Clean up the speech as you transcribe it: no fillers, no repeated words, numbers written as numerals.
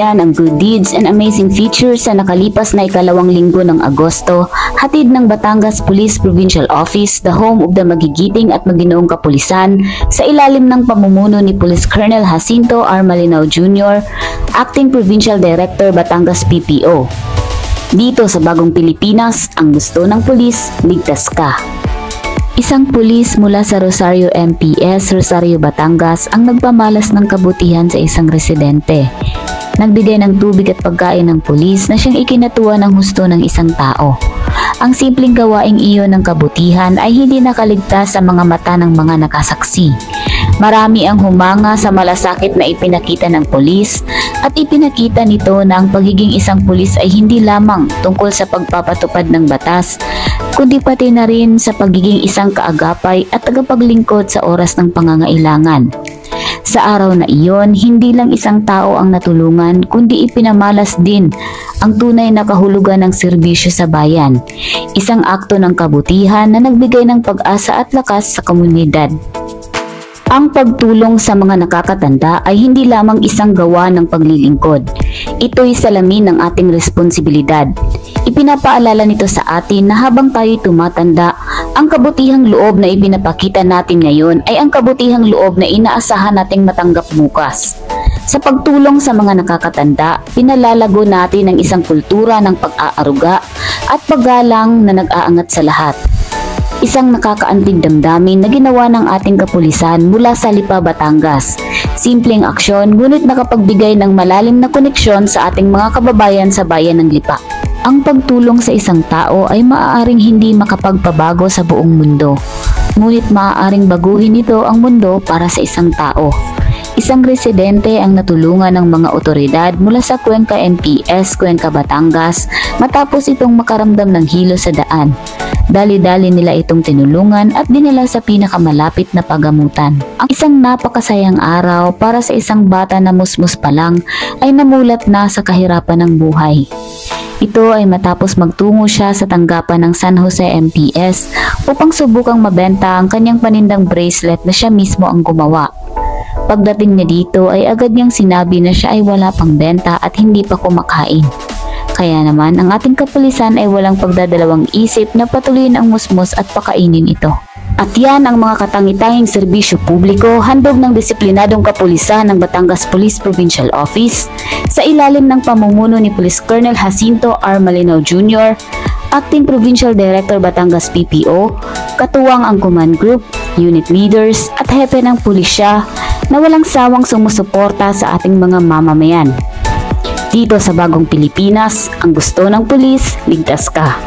Yan ang good deeds and amazing features sa nakalipas na ikalawang linggo ng Agosto, hatid ng Batangas Police Provincial Office, the home of the magigiting at maginoong kapulisan, sa ilalim ng pamumuno ni Police Colonel Jacinto R. Malinao Jr., Acting Provincial Director Batangas PPO. Dito sa Bagong Pilipinas, ang gusto ng pulis, ligtas ka. Isang pulis mula sa Rosario MPS, Rosario, Batangas ang nagpamalas ng kabutihan sa isang residente. Nagbigay ng tubig at pagkain ng pulis na siyang ikinatuwa ng husto ng isang tao. Ang simpleng gawaing iyon ng kabutihan ay hindi nakaligtas sa mga mata ng mga nakasaksi. Marami ang humanga sa malasakit na ipinakita ng pulis at ipinakita nito na ang pagiging isang pulis ay hindi lamang tungkol sa pagpapatupad ng batas, kundi pati na rin sa pagiging isang kaagapay at tagapaglingkod sa oras ng pangangailangan. Sa araw na iyon, hindi lang isang tao ang natulungan, kundi ipinamalas din ang tunay na kahulugan ng serbisyo sa bayan. Isang akto ng kabutihan na nagbigay ng pag-asa at lakas sa komunidad. Ang pagtulong sa mga nakakatanda ay hindi lamang isang gawa ng paglilingkod. Ito'y salamin ng ating responsibilidad. Ipinapaalala nito sa atin na habang tayo'y tumatanda, ang kabutihang loob na ipinapakita natin ngayon ay ang kabutihang loob na inaasahan nating matanggap bukas. Sa pagtulong sa mga nakakatanda, pinalalago natin ang isang kultura ng pag-aaruga at paggalang na nag-aangat sa lahat. Isang nakakaantig damdamin na ginawa ng ating kapulisan mula sa Lipa, Batangas. Simpleng aksyon ngunit nakapagbigay ng malalim na koneksyon sa ating mga kababayan sa bayan ng Lipa. Ang pagtulong sa isang tao ay maaaring hindi makapagpabago sa buong mundo, ngunit maaaring baguhin nito ang mundo para sa isang tao. Isang residente ang natulungan ng mga otoridad mula sa Cuenca MPS, Cuenca, Batangas matapos itong makaramdam ng hilo sa daan. Dali-dali nila itong tinulungan at dinala sa pinakamalapit na pagamutan. Ang isang napakasayang araw para sa isang bata na musmus pa lang ay namulat na sa kahirapan ng buhay. Ito ay matapos magtungo siya sa tanggapan ng San Jose MPS upang subukang mabenta ang kanyang panindang bracelet na siya mismo ang gumawa. Pagdating niya dito ay agad niyang sinabi na siya ay wala pang benta at hindi pa kumakain. Kaya naman ang ating kapulisan ay walang pagdadalawang isip na patuloyin ang musmus at pakainin ito. At yan ang mga katangi-tanging serbisyo publiko handog ng disiplinadong kapulisan ng Batangas Police Provincial Office sa ilalim ng pamumuno ni Police Colonel Jacinto R. Malinao Jr., Acting Provincial Director Batangas PPO, katuwang ang command group, unit leaders at hepe ng pulisya na walang sawang sumusuporta sa ating mga mamamayan. Dito sa Bagong Pilipinas, ang gusto ng pulis, ligtas ka.